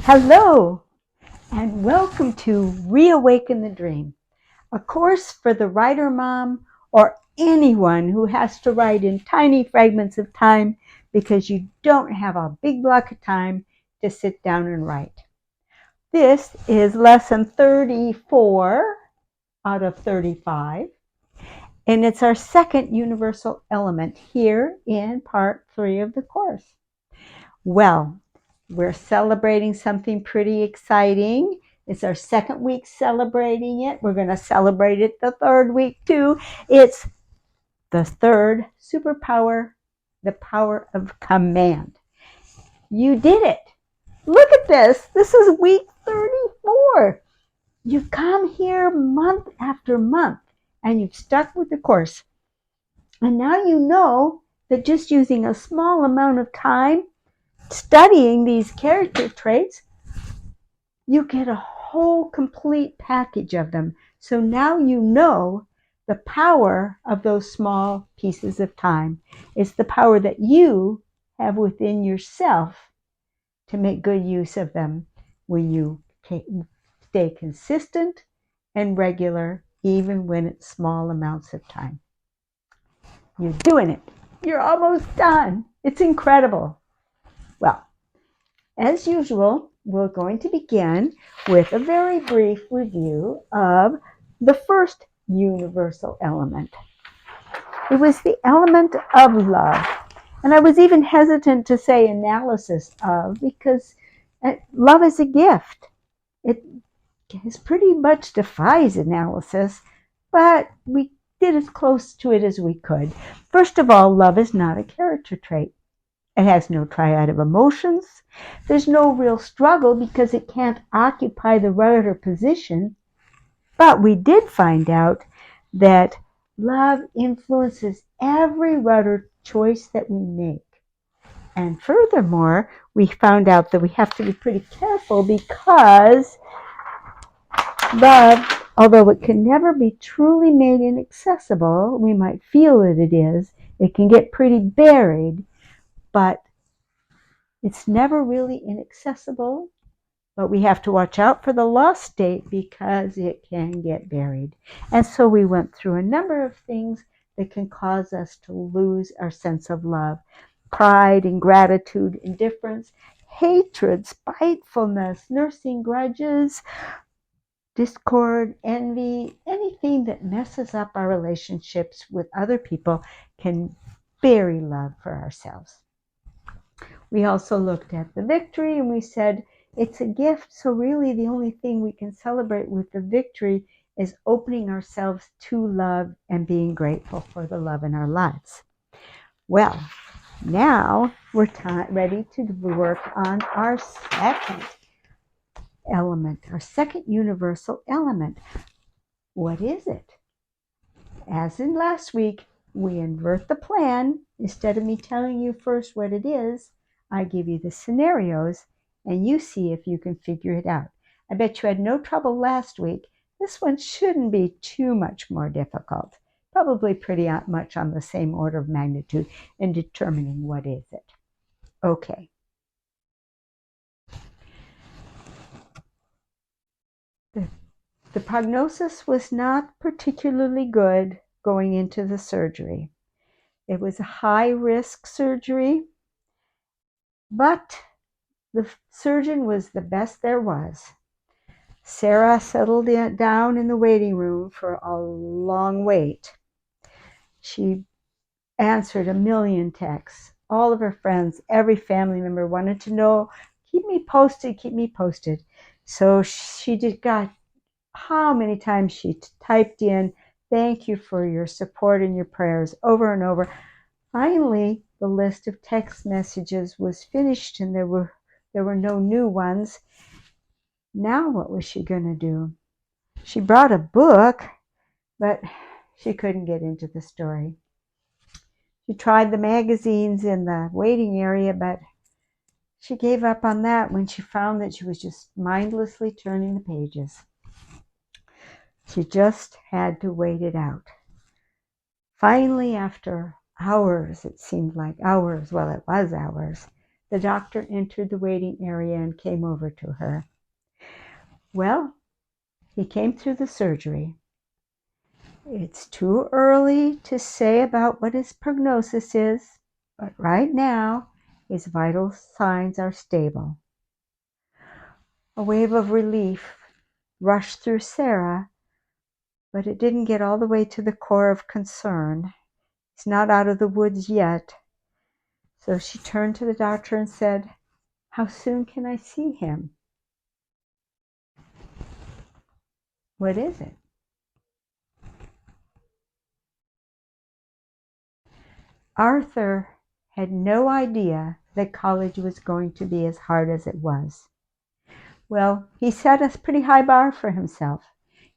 Hello, and welcome to Reawaken the Dream, a course for the writer mom or anyone who has to write in tiny fragments of time because you don't have a big block of time to sit down and write. This is lesson 34 out of 35, and it's our second universal element here in part 3 of the course. Well, we're celebrating something pretty exciting. It's our second week celebrating it. We're going to celebrate it the third week too. It's the third superpower, the power of command. You did it. Look at this. This is week 34. You've come here month after month and you've stuck with the course. And now you know that just using a small amount of time studying these character traits, you get a whole complete package of them. So now you know the power of those small pieces of time. It's the power that you have within yourself to make good use of them when you stay consistent and regular, even when it's small amounts of time. You're doing it. You're almost done. It's incredible. Well, as usual, we're going to begin with a very brief review of the first universal element. It was the element of love. And I was even hesitant to say analysis of because love is a gift. It pretty much defies analysis, but we did as close to it as we could. First of all, love is not a character trait. It has no triad of emotions. There's no real struggle because it can't occupy the rudder position. But we did find out that love influences every rudder choice that we make. And furthermore, we found out that we have to be pretty careful because love, although it can never be truly made inaccessible, we might feel that it is, it can get pretty buried. But it's never really inaccessible, but we have to watch out for the lost state because it can get buried. And so we went through a number of things that can cause us to lose our sense of love. Pride, ingratitude, indifference, hatred, spitefulness, nursing grudges, discord, envy, anything that messes up our relationships with other people can bury love for ourselves. We also looked at the victory and we said it's a gift, so really the only thing we can celebrate with the victory is opening ourselves to love and being grateful for the love in our lives. Well, now we're ready to work on our second element, our second universal element. What is it? As in last week, we invert the plan. Instead of me telling you first what it is, I give you the scenarios and you see if you can figure it out. I bet you had no trouble last week. This one shouldn't be too much more difficult. Probably pretty much on the same order of magnitude in determining what is it. Okay. The prognosis was not particularly good going into the surgery. It was a high-risk surgery, but the surgeon was the best there was. Sarah settled down in the waiting room for a long wait. She answered a million texts. All of her friends, every family member wanted to know, keep me posted, keep me posted. So she just got how many times she typed in, thank you for your support and your prayers over and over. Finally, the list of text messages was finished and there were no new ones. Now what was she going to do? She brought a book, but she couldn't get into the story. She tried the magazines in the waiting area, but she gave up on that when she found that she was just mindlessly turning the pages. She just had to wait it out. Finally, after hours, it seemed like hours, well, it was hours, The doctor entered the waiting area and came over to her. Well, he came through the surgery. It's too early to say about what his prognosis is, but right now, his vital signs are stable. A wave of relief rushed through Sarah, but it didn't get all the way to the core of concern. He's not out of the woods yet. So she turned to the doctor and said, "How soon can I see him?" "What is it?" Arthur had no idea that college was going to be as hard as it was. Well, he set a pretty high bar for himself.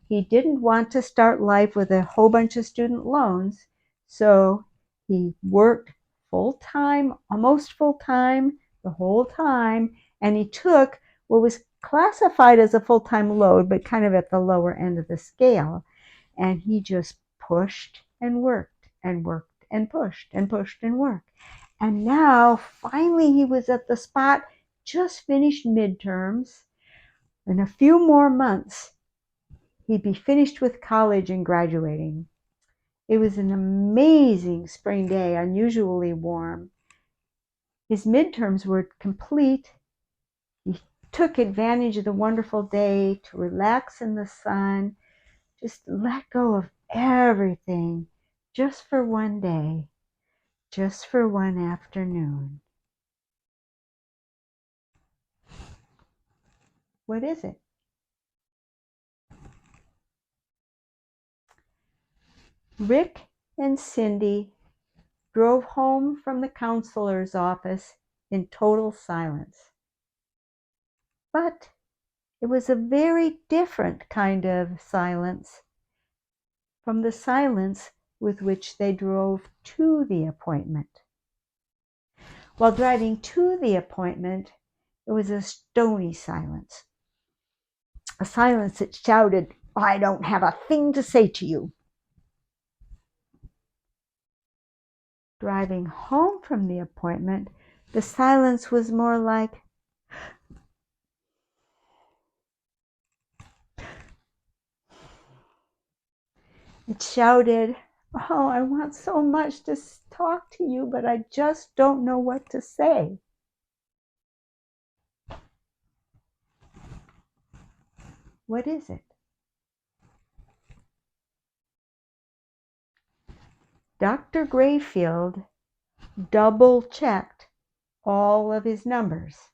He didn't want to start life with a whole bunch of student loans, so he worked full-time, almost full-time, the whole time, and he took what was classified as a full-time load, but kind of at the lower end of the scale, and he just pushed and worked and worked and pushed and pushed and worked. And now, finally, he was at the spot, just finished midterms. In a few more months, he'd be finished with college and graduating. It was an amazing spring day, unusually warm. His midterms were complete. He took advantage of the wonderful day to relax in the sun, just let go of everything, just for one day, just for one afternoon. What is it? Rick and Cindy drove home from the counselor's office in total silence. But it was a very different kind of silence from the silence with which they drove to the appointment. While driving to the appointment, it was a stony silence. A silence that shouted, "I don't have a thing to say to you." Driving home from the appointment, the silence was more like, it shouted, "Oh, I want so much to talk to you, but I just don't know what to say." What is it? Dr. Grayfield double-checked all of his numbers.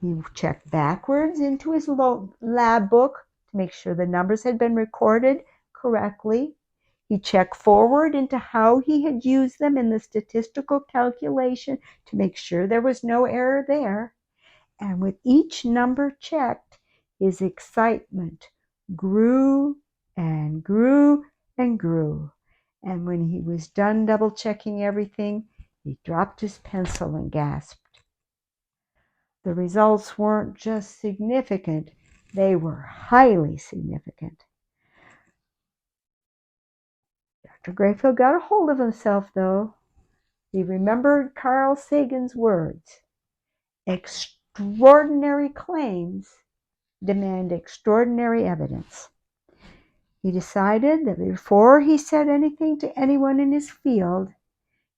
He checked backwards into his lab book to make sure the numbers had been recorded correctly. He checked forward into how he had used them in the statistical calculation to make sure there was no error there. And with each number checked, his excitement grew and grew and grew. And when he was done double-checking everything, he dropped his pencil and gasped. The results weren't just significant, they were highly significant. Dr. Grayfield got a hold of himself, though. He remembered Carl Sagan's words: "Extraordinary claims demand extraordinary evidence." He decided that before he said anything to anyone in his field,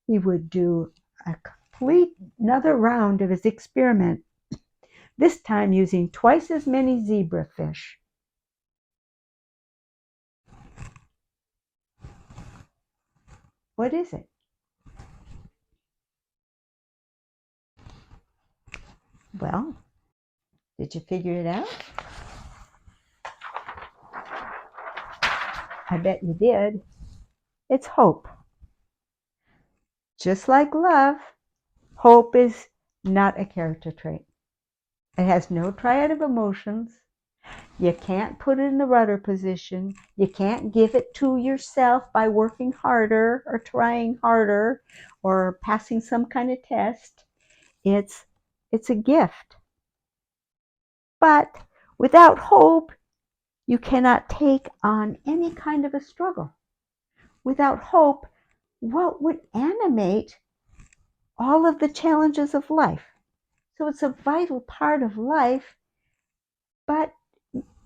he would do another round of his experiment, this time using twice as many zebrafish. What is it? Well, did you figure it out? I bet you did. It's hope. Just like love, hope is not a character trait. It has no triad of emotions. You can't put it in the rudder position. You can't give it to yourself by working harder or trying harder or passing some kind of test. It's a gift. But without hope, you cannot take on any kind of a struggle. Without hope, what would animate all of the challenges of life. So it's a vital part of life, but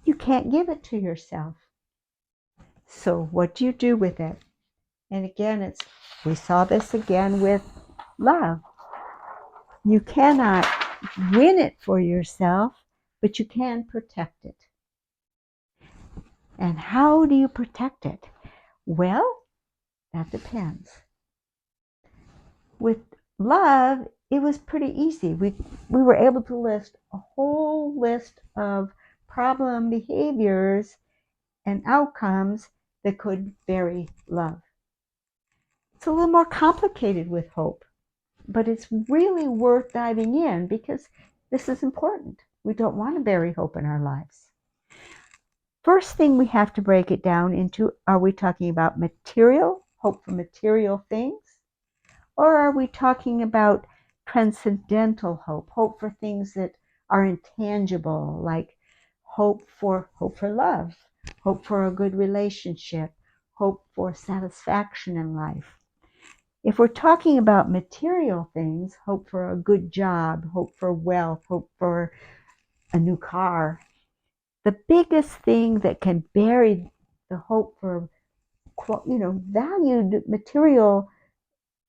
you can't give it to yourself. So what do you do with it? And again, we saw this again with love. You cannot win it for yourself, but you can protect it. And how do you protect it? Well, that depends. With love, it was pretty easy. We were able to list a whole list of problem behaviors and outcomes that could bury love. It's a little more complicated with hope, but it's really worth diving in because this is important. We don't want to bury hope in our lives. First thing we have to break it down into, are we talking about material, hope for material things? Or are we talking about transcendental hope, hope for things that are intangible, like hope for love, hope for a good relationship, hope for satisfaction in life? If we're talking about material things, hope for a good job, hope for wealth, hope for a new car, the biggest thing that can bury the hope for, valued material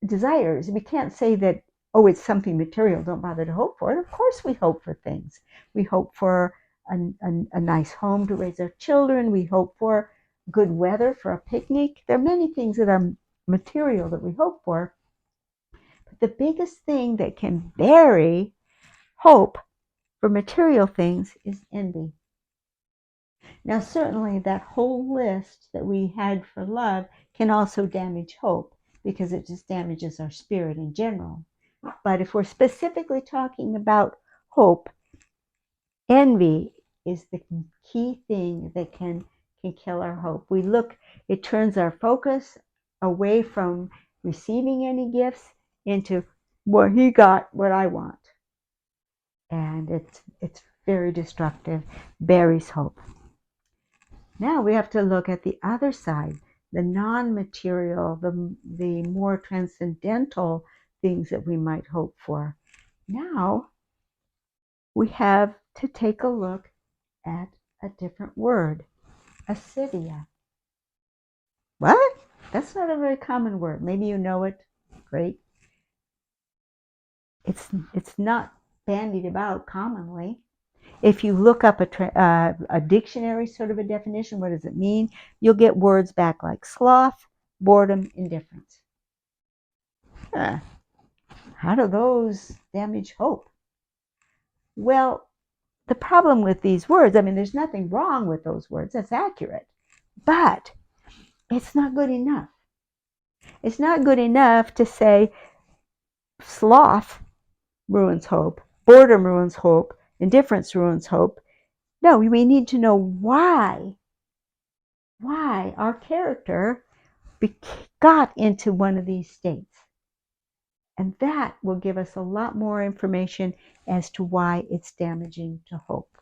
desires. We can't say that, oh, it's something material, don't bother to hope for it. Of course we hope for things. We hope for a nice home to raise our children. We hope for good weather for a picnic. There are many things that are material that we hope for. But the biggest thing that can bury hope for material things is envy. Now, certainly that whole list that we had for love can also damage hope because it just damages our spirit in general. But if we're specifically talking about hope, envy is the key thing that can kill our hope. It turns our focus away from receiving any gifts into, well, he got what I want. And it's very destructive, buries hope. Now we have to look at the other side, the non-material, the more transcendental things that we might hope for. Now we have to take a look at a different word, acedia. What? That's not a very common word. Maybe you know it. Great. It's not bandied about commonly. If you look up a dictionary sort of a definition, what does it mean? You'll get words back like sloth, boredom, indifference. How do those damage hope? Well, the problem with these words, there's nothing wrong with those words. That's accurate. But it's not good enough. It's not good enough to say sloth ruins hope, boredom ruins hope, indifference ruins hope. No, we need to know why our character got into one of these states. And that will give us a lot more information as to why it's damaging to hope.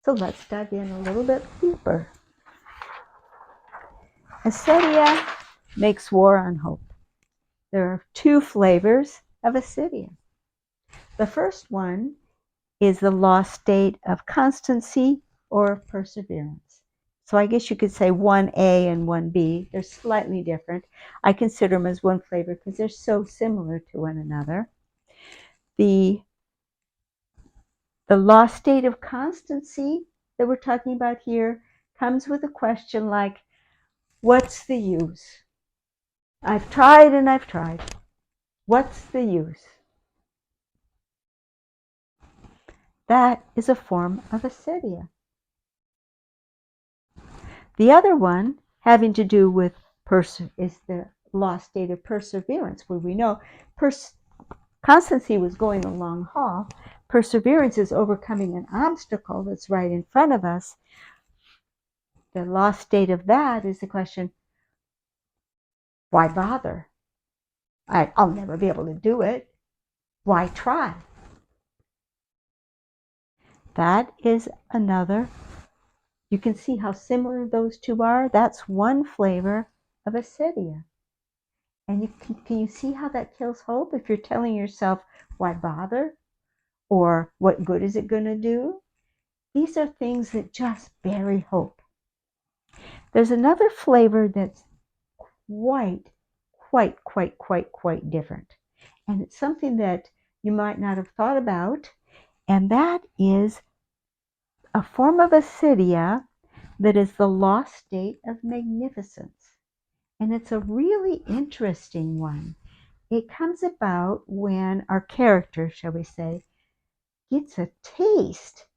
So let's dive in a little bit deeper. Acedia makes war on hope. There are two flavors of acedia. The first one is the lost state of constancy or perseverance. So I guess you could say 1A and 1B. They're slightly different. I consider them as one flavor because they're so similar to one another. The lost state of constancy that we're talking about here comes with a question like, what's the use? I've tried and I've tried. What's the use? That is a form of acedia. The other one, having to do with is the lost state of perseverance, where we know constancy was going the long haul. Perseverance is overcoming an obstacle that's right in front of us. The lost state of that is the question, why bother? I'll never be able to do it. Why try? That is another. You can see how similar those two are. That's one flavor of acedia. And can you see how that kills hope? If you're telling yourself, why bother? Or what good is it going to do? These are things that just bury hope. There's another flavor that's quite different. And it's something that you might not have thought about, and that is a form of acedia that is the lost state of magnificence. And it's a really interesting one. It comes about when our character, shall we say, gets a taste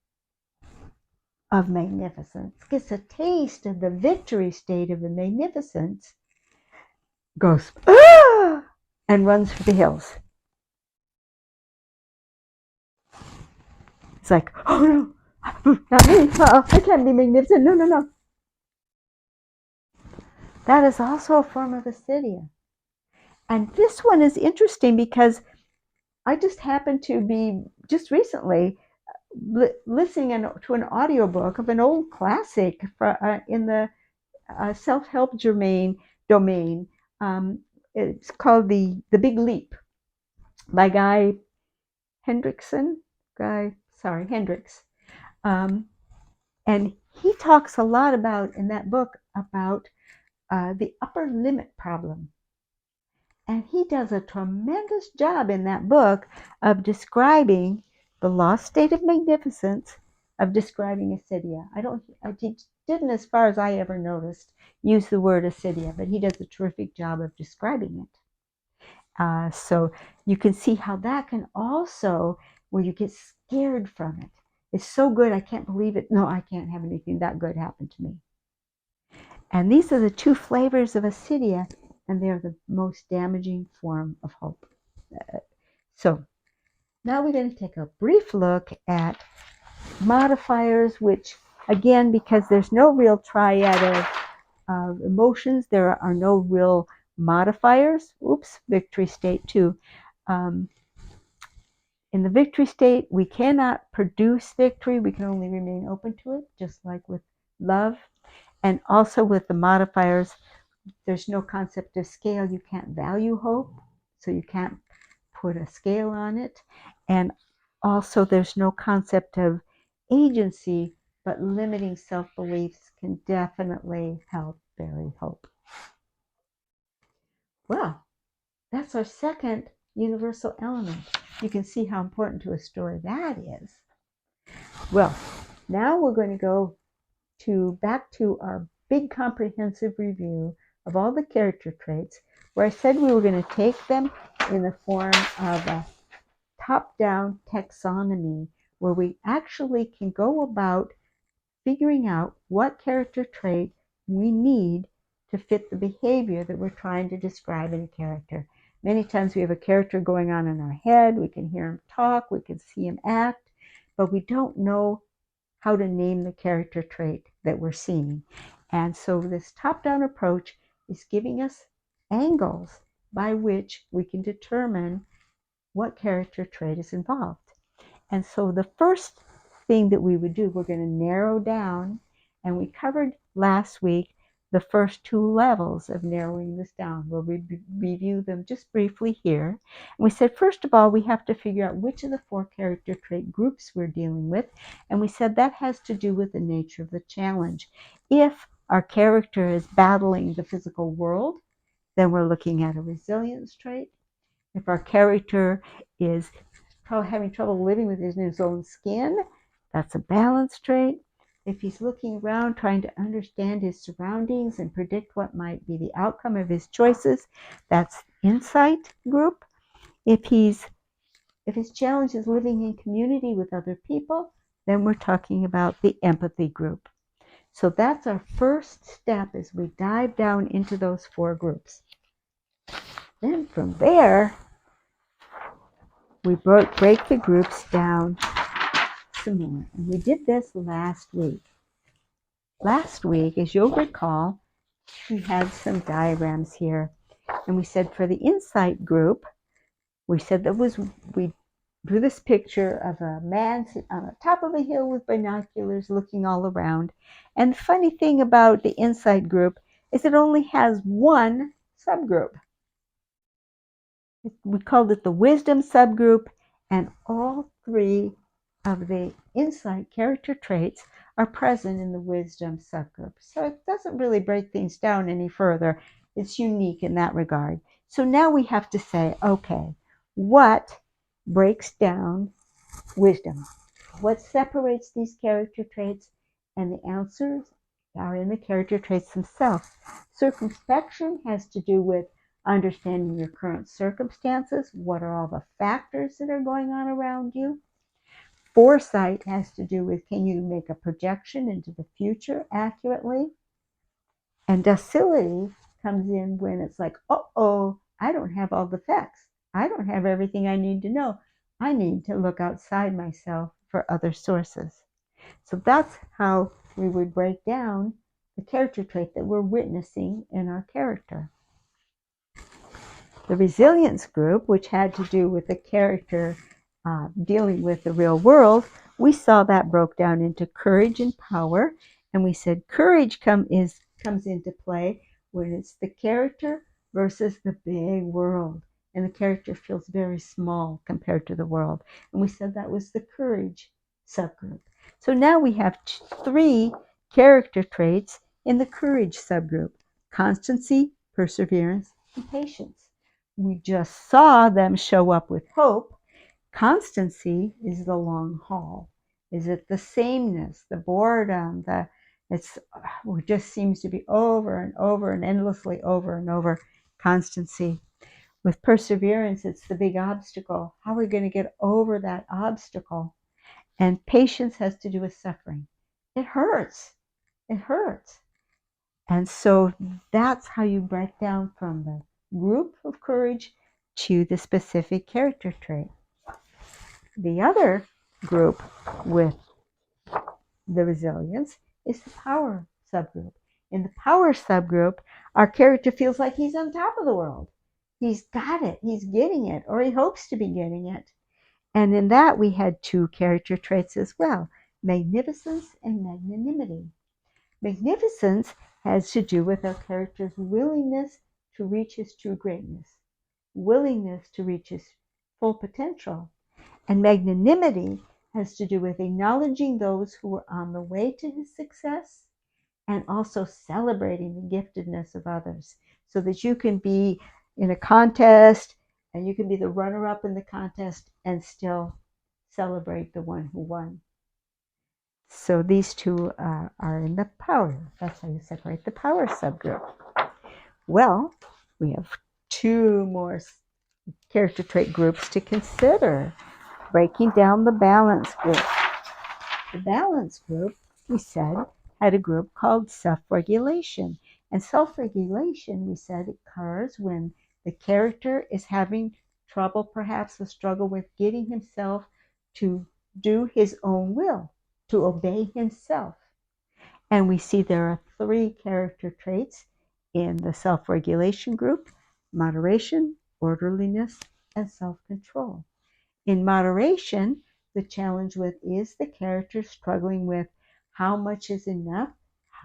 of magnificence, gets a taste of the victory state of the magnificence, goes, ah! And runs for the hills. It's like, oh no, not me. I can't be magnificent. No, no, no. That is also a form of acedia. And this one is interesting because I just happened to be just recently listening to an audiobook of an old classic in the self-help domain. It's called the Big Leap by Hendricks. Um, and he talks a lot about in that book about the upper limit problem. And he does a tremendous job in that book of describing the lost state of magnificence, of describing acedia. He didn't, as far as I ever noticed, use the word acedia, but he does a terrific job of describing it. So you can see how that can also, where you get scared from it. It's so good, I can't believe it. No, I can't have anything that good happen to me. And these are the two flavors of acedia, and they're the most damaging form of hope. So now we're going to take a brief look at modifiers, which, again, because there's no real triad of emotions, there are no real modifiers. Oops, victory state too. In the victory state, we cannot produce victory. We can only remain open to it, just like with love. And also with the modifiers, there's no concept of scale. You can't value hope, so you can't put a scale on it. And also there's no concept of agency, but limiting self-beliefs can definitely help bury hope. Well, that's our second universal element. You can see how important to a story that is. Well, now we're going to go back to our big comprehensive review of all the character traits, where I said we were going to take them in the form of a top-down taxonomy, where we actually can go about figuring out what character trait we need to fit the behavior that we're trying to describe in a character. Many times we have a character going on in our head, we can hear him talk, we can see him act, but we don't know how to name the character trait that we're seeing. And so this top-down approach is giving us angles by which we can determine what character trait is involved. And so the first thing that we would do, we're going to narrow down, and we covered last week the first two levels of narrowing this down. We'll review them just briefly here. And we said, first of all, we have to figure out which of the four character trait groups we're dealing with. And we said that has to do with the nature of the challenge. If our character is battling the physical world, then we're looking at a resilience trait. If our character is having trouble living within his own skin, that's a balance trait. If he's looking around trying to understand his surroundings and predict what might be the outcome of his choices, that's insight group. If his challenge is living in community with other people, then we're talking about the empathy group. So that's our first step as we dive down into those four groups. Then from there, we break the groups down some more. And we did this last week. Last week, as you'll recall, we had some diagrams here. And we said for the insight group, we said we drew this picture of a man on the top of a hill with binoculars looking all around. And the funny thing about the insight group is it only has one subgroup. We called it the wisdom subgroup, and all three of the insight character traits are present in the wisdom subgroup. So it doesn't really break things down any further. It's unique in that regard. So now we have to say, okay, what breaks down wisdom? What separates these character traits? And the answers are in the character traits themselves. Circumspection has to do with understanding your current circumstances. What are all the factors that are going on around you? Foresight has to do with, can you make a projection into the future accurately? And docility comes in when it's like, oh, I don't have all the facts. I don't have everything I need to know. I need to look outside myself for other sources. So that's how we would break down the character trait that we're witnessing in our character. The resilience group, which had to do with the character dealing with the real world, we saw that broke down into courage and power. And we said courage comes into play when it's the character versus the big world. And the character feels very small compared to the world. And we said that was the courage subgroup. So now we have three character traits in the courage subgroup: constancy, perseverance, and patience. We just saw them show up with hope. Constancy is the long haul. Is it the sameness, the boredom, it just seems to be over and over and endlessly over and over. Constancy. With perseverance, it's the big obstacle. How are we going to get over that obstacle? And patience has to do with suffering. It hurts. It hurts. And so that's how you break down from the group of courage to the specific character trait. The other group with the resilience is the power subgroup. In the power subgroup, our character feels like he's on top of the world. He's got it, he's getting it, or he hopes to be getting it. And in that, we had two character traits as well: magnificence and magnanimity. Magnificence has to do with our character's willingness to reach his true greatness, willingness to reach his full potential. And magnanimity has to do with acknowledging those who are on the way to his success and also celebrating the giftedness of others, so that you can be in a contest and you can be the runner-up in the contest and still celebrate the one who won. So these two are in the power. That's how you separate the power subgroup. Well, we have two more character trait groups to consider. Breaking down the balance group. The balance group, we said, had a group called self-regulation. And self-regulation, we said, occurs when the character is having trouble, perhaps a struggle with getting himself to do his own will, to obey himself. And we see there are three character traits in the self-regulation group: moderation, orderliness, and self-control. In moderation, the challenge is the character struggling with how much is enough,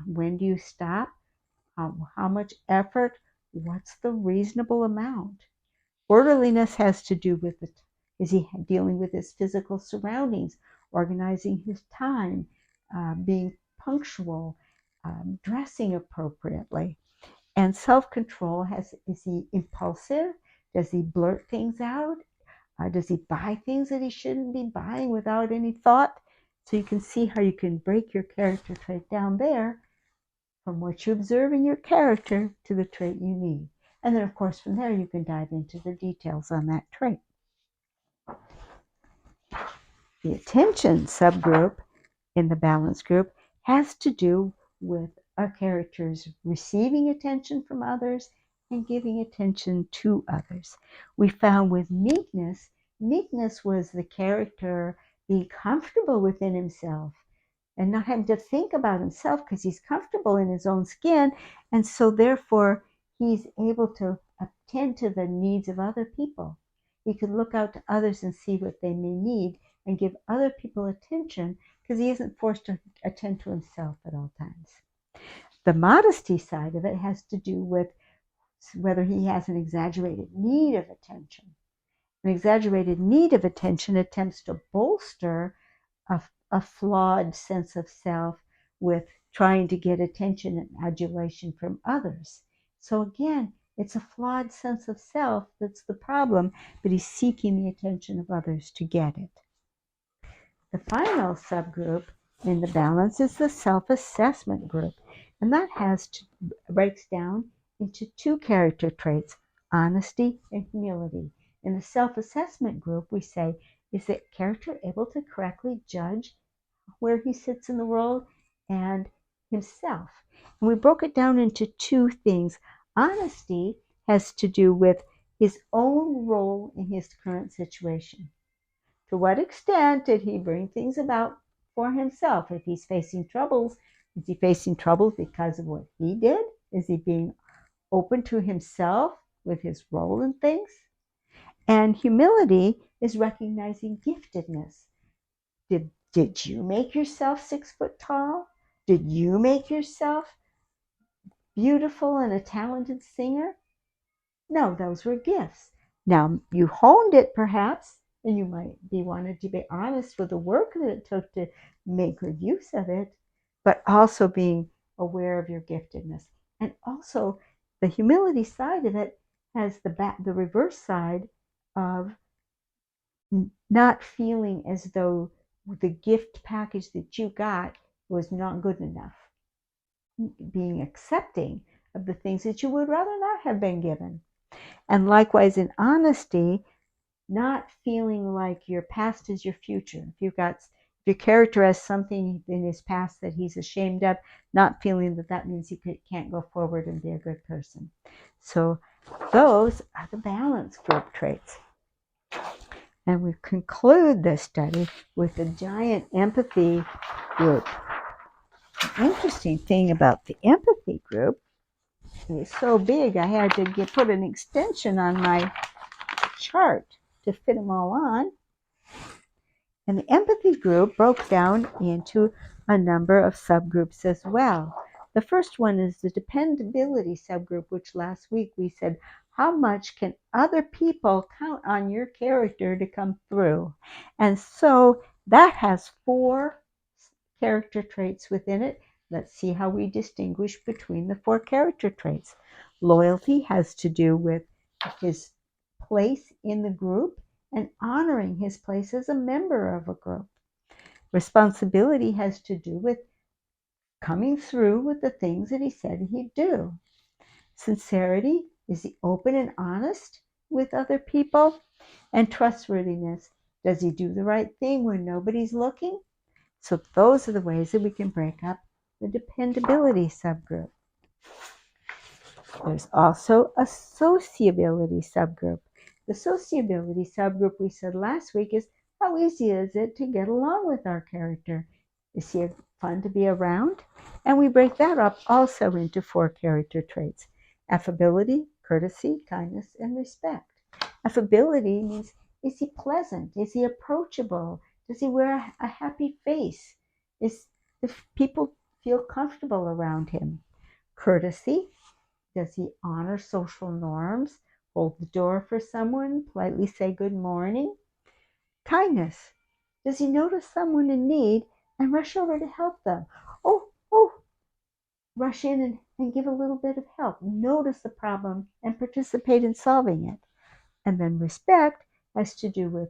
when do you stop, how much effort, what's the reasonable amount. Orderliness has to do with is he dealing with his physical surroundings, organizing his time, being punctual, dressing appropriately. And self-control is he impulsive? Does he blurt things out? Does he buy things that he shouldn't be buying without any thought? So you can see how you can break your character trait down there from what you observe in your character to the trait you need. And then, of course, from there, you can dive into the details on that trait. The attention subgroup in the balance group has to do with our characters receiving attention from others and giving attention to others. We found with meekness, meekness was the character being comfortable within himself and not having to think about himself because he's comfortable in his own skin. And so therefore, he's able to attend to the needs of other people. He can look out to others and see what they may need and give other people attention because he isn't forced to attend to himself at all times. The modesty side of it has to do with whether he has an exaggerated need of attention. An exaggerated need of attention attempts to bolster a flawed sense of self with trying to get attention and adulation from others. So again, it's a flawed sense of self that's the problem, but he's seeking the attention of others to get it. The final subgroup in the balance is the self-assessment group, and that breaks down into two character traits, honesty and humility. In the self-assessment group, we say, is the character able to correctly judge where he sits in the world and himself? And we broke it down into two things. Honesty has to do with his own role in his current situation. To what extent did he bring things about for himself? If he's facing troubles, is he facing troubles because of what he did? Is he being open to himself with his role in things? And humility is recognizing giftedness. Did you make yourself 6 foot tall? Did you make yourself beautiful and a talented singer? No, those were gifts. Now, you honed it perhaps, and you might be wanted to be honest with the work that it took to make good use of it, but also being aware of your giftedness. And also, the humility side of it has the reverse side of not feeling as though the gift package that you got was not good enough. Being accepting of the things that you would rather not have been given. And likewise, in honesty, not feeling like your past is your future. If your character has something in his past that he's ashamed of, not feeling that means he can't go forward and be a good person. So those are the balance group traits. And we conclude this study with the giant empathy group. The interesting thing about the empathy group, it was so big I had to put an extension on my chart to fit them all on. And the empathy group broke down into a number of subgroups as well. The first one is the dependability subgroup, which last week we said, how much can other people count on your character to come through? And so that has 4 character traits within it. Let's see how we distinguish between the 4 character traits. Loyalty has to do with his place in the group and honoring his place as a member of a group. Responsibility has to do with coming through with the things that he said he'd do. Sincerity, is he open and honest with other people? And trustworthiness, does he do the right thing when nobody's looking? So those are the ways that we can break up the dependability subgroup. There's also a sociability subgroup. The sociability subgroup we said last week is how easy is it to get along with our character? Is he fun to be around? And we break that up also into 4 character traits: affability, courtesy, kindness, and respect. Affability means, is he pleasant? Is he approachable? Does he wear a happy face? Is the people feel comfortable around him? Courtesy, does he honor social norms, hold the door for someone, politely say good morning? Kindness, does he notice someone in need and rush over to help them? Rush in and give a little bit of help. Notice the problem and participate in solving it. And then respect has to do with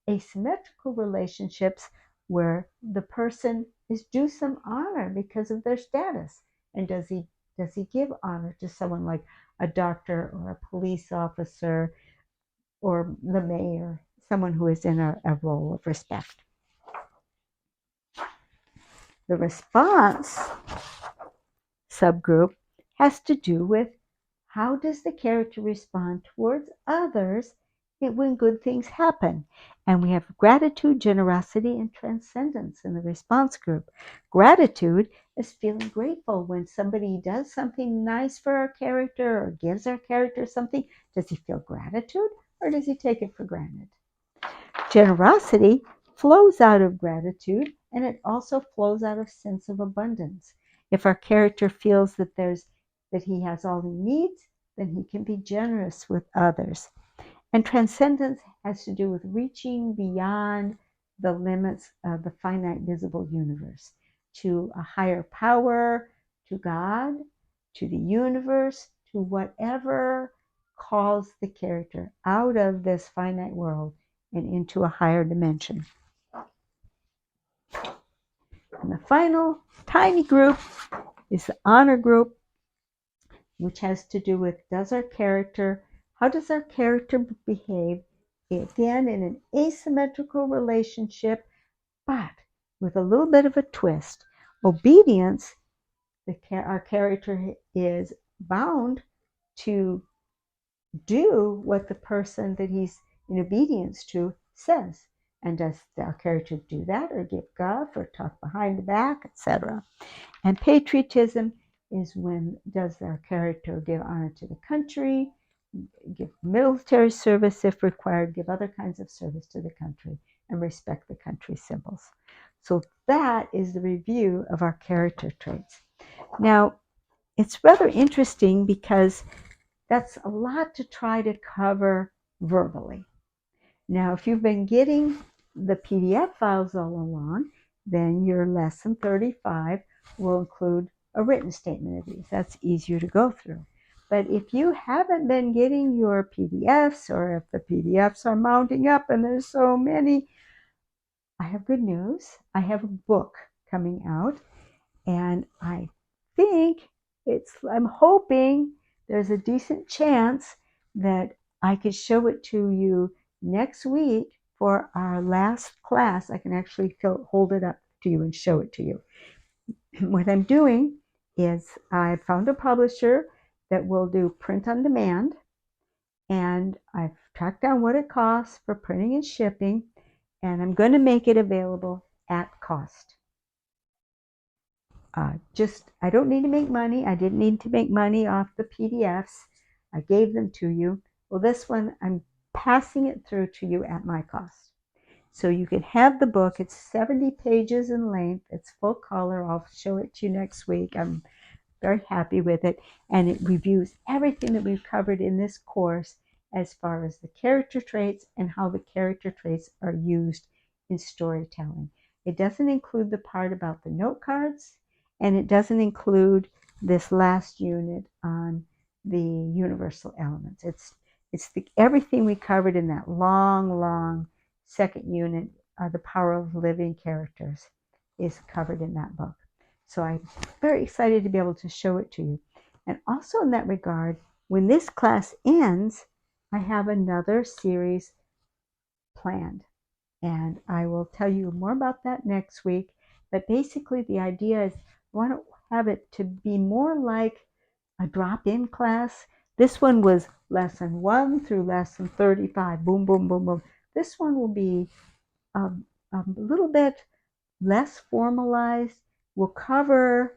asymmetrical relationships where the person is due some honor because of their status. And does he give honor to someone like a doctor or a police officer or the mayor, someone who is in a role of respect? The response subgroup has to do with how does the character respond towards others when good things happen. And we have gratitude, generosity, and transcendence in the response group. Gratitude is feeling grateful when somebody does something nice for our character or gives our character something. Does he feel gratitude or does he take it for granted? Generosity flows out of gratitude, and it also flows out of sense of abundance. If our character feels that he has all he needs, then he can be generous with others. And transcendence has to do with reaching beyond the limits of the finite visible universe to a higher power, to God, to the universe, to whatever calls the character out of this finite world and into a higher dimension. And the final tiny group is the honor group, which has to do with how does our character behave, again in an asymmetrical relationship, but with a little bit of a twist. Obedience, our character is bound to do what the person that he's in obedience to says. And does our character do that, or give guff, or talk behind the back, etc.? And patriotism is when does our character give honor to the country, give military service if required, give other kinds of service to the country, and respect the country's symbols. So that is the review of our character traits. Now, it's rather interesting because that's a lot to try to cover verbally. Now, if you've been getting the PDF files all along, then your lesson 35 will include a written statement of these. That's easier to go through. But if you haven't been getting your PDFs, or if the PDFs are mounting up and there's so many, I have good news. I have a book coming out, and I think I'm hoping there's a decent chance that I could show it to you next week for our last class. I can actually hold it up to you and show it to you. What I'm doing is I found a publisher that will do print on demand, and I've tracked down what it costs for printing and shipping, and I'm going to make it available at cost. I don't need to make money. I didn't need to make money off the PDFs. I gave them to you. Well, this one, I'm passing it through to you at my cost. So you can have the book. It's 70 pages in length. It's full color. I'll show it to you next week. I'm very happy with it. And it reviews everything that we've covered in this course as far as the character traits and how the character traits are used in storytelling. It doesn't include the part about the note cards, and it doesn't include this last unit on the universal elements. It's everything we covered in that long second unit, the power of living characters, is covered in that book. So I'm very excited to be able to show it to you. And also in that regard, when this class ends, I have another series planned. And I will tell you more about that next week. But basically the idea is I want to have it to be more like a drop-in class. This one was lesson 1 through lesson 35. Boom, boom, boom, boom. This one will be a little bit less formalized. We'll cover,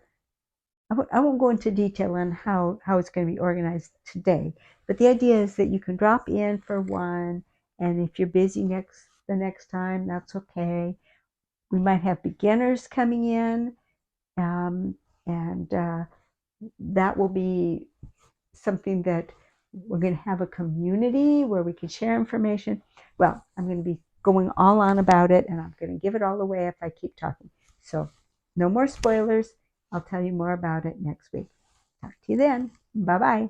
I won't go into detail on how it's going to be organized today, but the idea is that you can drop in for one, and if you're busy the next time, that's okay. We might have beginners coming in, and that will be something that we're going to have a community where we can share information. Well, I'm going to be going all on about it, and I'm going to give it all away if I keep talking. So no more spoilers. I'll tell you more about it next week. Talk to you then. Bye-bye.